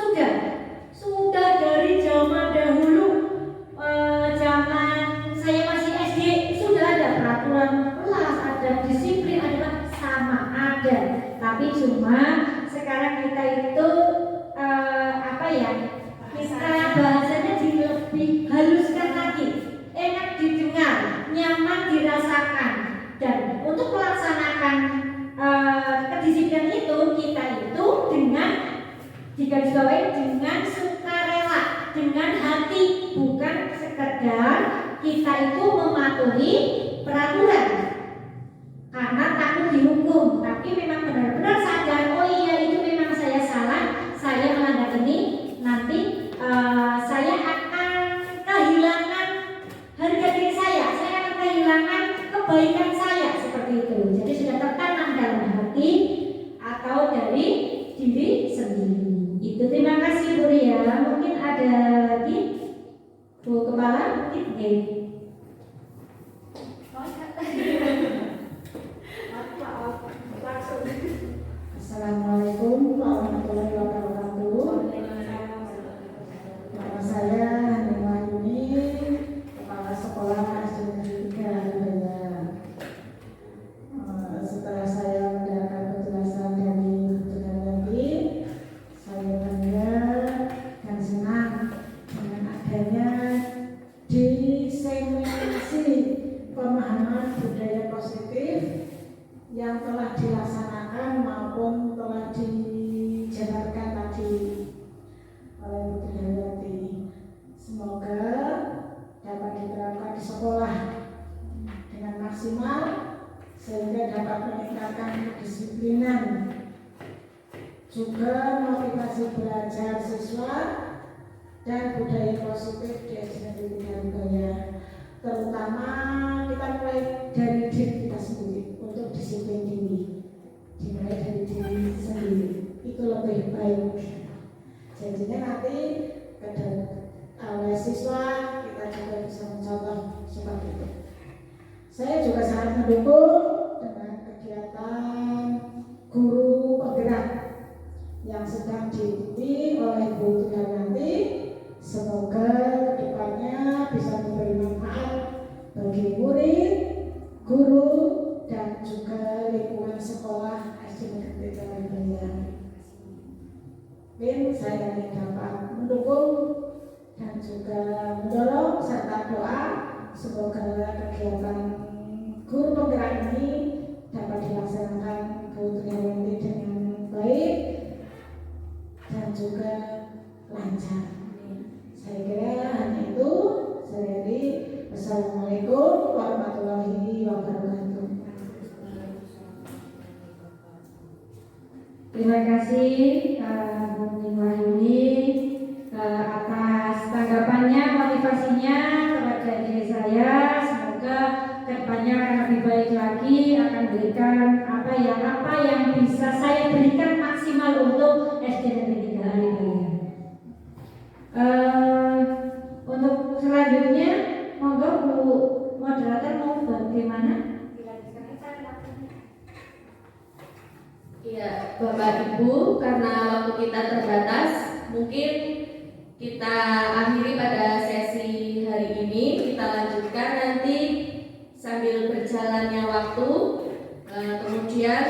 Speaker 2: sudah dari zaman dahulu. Zaman saya masih SD sudah ada peraturan kelas, ada disiplin, ada, tapi cuma sekarang kita itu kita bahasanya lebih haluskan lagi, enak didengar, nyaman dirasakan, dan untuk melaksanakan kedisiplinan itu kita itu dengan digarisbawahi dengan sukarela, dengan hati, bukan sekedar kita itu mematuhi peraturan karena takut dihukum, tapi memang benar-benar sadar, oh iya itu memang saya salah, saya melanggar ini, nanti saya akan kehilangan harga diri saya akan kehilangan kebaikan saya, seperti itu. Jadi sudah tertanam dalam hati atau dari diri sendiri. Itu. Terima kasih Bu Ria. Mungkin ada lagi Bu Kepala, mungkin
Speaker 4: Assalamualaikum warahmatullahi wabarakatuh. Nama saya Hanim Wahyuni, Kepala Sekolah SD Negeri 3 Haribaya. Setelah saya mendengarkan penjelasan dari Bu Haryanti, saya bangga dan senang dengan adanya diseminasi pemahaman budaya positif yang telah dilaksanakan maupun telah dijabarkan tadi oleh Bu Haryanti. Semoga dapat diterapkan di sekolah dengan maksimal sehingga dapat meningkatkan kedisiplinan, juga motivasi belajar siswa dan budaya positif di SD Negeri Haribaya. Terutama kita mulai dari diri kita sendiri untuk disiplin diri, dimulai dari diri sendiri itu lebih baik. Jadinya nanti oleh siswa kita juga bisa mencontoh seperti itu. Saya juga sangat mendukung dengan kegiatan guru penggerak yang sedang diikuti oleh Bu Haryanti. Semoga kedepannya bisa memberi manfaat bagi murid, guru, dan juga lingkungan sekolah SD Negeri 3 Haribaya. Mungkin saya ingin dapat mendukung dan juga mendorong serta doa semoga kegiatan guru penggerak ini dapat dilaksanakan Bu Haryanti dengan baik dan juga lancar. Saya kira hanya itu. Saya Eri. Wassalamualaikum warahmatullahi wabarakatuh.
Speaker 2: terima kasih Bu Wahyuni atas tanggapannya, motivasinya kepada diri saya. Semoga kedepannya akan lebih baik lagi, akan berikan apa yang bisa saya berikan maksimal untuk SD Negeri 3 Haribaya. Untuk selanjutnya, monggo Bu moderator mau bagaimana?
Speaker 1: Ya, Bapak Ibu, karena waktu kita terbatas, mungkin kita akhiri pada sesi hari ini. Kita lanjutkan nanti sambil berjalannya waktu. Kemudian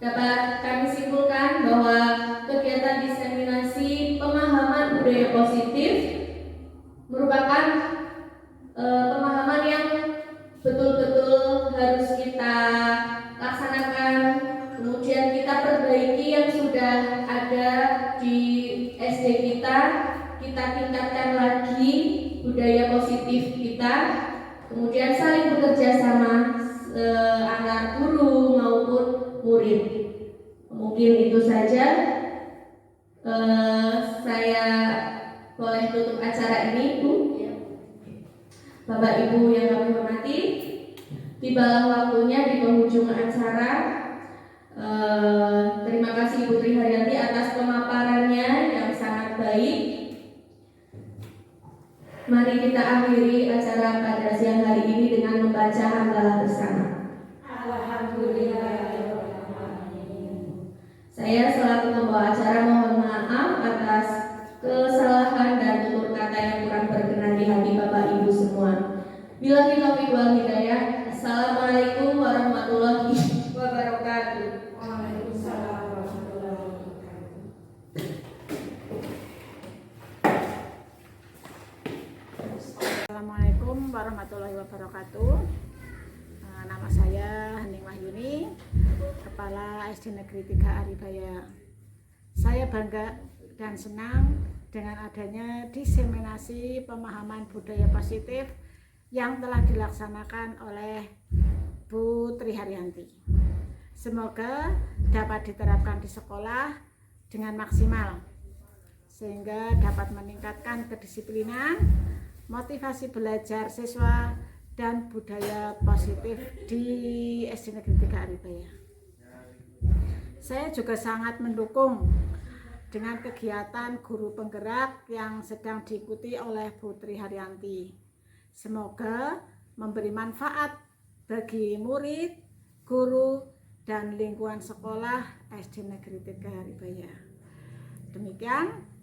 Speaker 1: dapat kami simpulkan bahwa kegiatan diseminasi pemahaman budaya positif merupakan pemahaman yang betul-betul harus kita laksanakan, kemudian kita tingkatkan lagi budaya positif kita, kemudian saling bekerja sama antar guru maupun murid. Mungkin itu saja. Saya boleh tutup acara ini, Bu. Bapak Ibu yang kami hormati, tibalah waktunya di penghujung acara. Terima kasih Ibu Tri Haryanti atas pemaparannya yang sangat baik. Mari kita akhiri acara pada siang hari ini dengan membaca hamdalah bersama. Saya selaku pembawa acara mohon maaf atas kesalahan dan tutur kata yang kurang berkenan di hati Bapak Ibu semua. Billahi taufiq wal hidayah. Assalamualaikum warahmatullahi wabarakatuh.
Speaker 3: Waalaikumsalam warahmatullahi wabarakatuh. Assalamualaikum warahmatullahi wabarakatuh. Nama saya Hening Wahyuni, Kepala SD Negeri 3 Aribaya. Saya bangga dan senang dengan adanya diseminasi pemahaman budaya positif yang telah dilaksanakan oleh Bu Tri Haryanti. Semoga dapat diterapkan di sekolah dengan maksimal sehingga dapat meningkatkan kedisiplinan, motivasi belajar siswa dan budaya positif di SD Negeri 3 Aribaya. Saya juga sangat mendukung dengan kegiatan guru penggerak yang sedang diikuti oleh Bu Tri Haryanti. Semoga memberi manfaat bagi murid, guru, dan lingkungan sekolah SD Negeri 3 Aribaya. Demikian.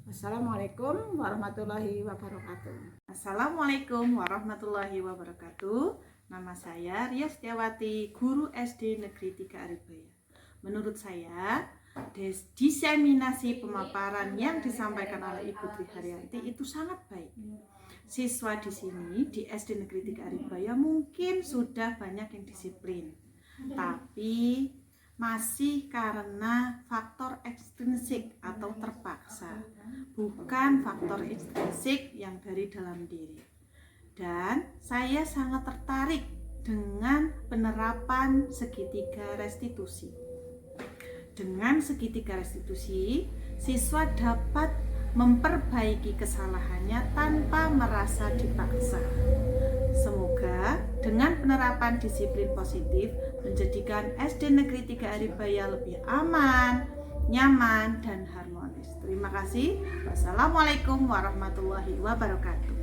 Speaker 3: Assalamualaikum warahmatullahi wabarakatuh.
Speaker 5: Assalamualaikum warahmatullahi wabarakatuh. Nama saya Ria Setiawati, guru SD Negeri 3 Aribaya. Menurut saya, diseminasi pemaparan yang disampaikan oleh Ibu Tri Haryanti itu sangat baik. Siswa di sini di SD Negeri 3 Aribaya mungkin sudah banyak yang disiplin, tapi masih karena faktor ekstrinsik atau terpaksa, bukan faktor intrinsik yang dari dalam diri. Dan saya sangat tertarik dengan penerapan segitiga restitusi. Dengan segitiga restitusi, siswa dapat memperbaiki kesalahannya tanpa merasa dipaksa. Semoga dengan penerapan disiplin positif menjadikan SD Negeri 3 Aribaya lebih aman, nyaman, dan harmonis. Terima kasih. Wassalamualaikum warahmatullahi wabarakatuh.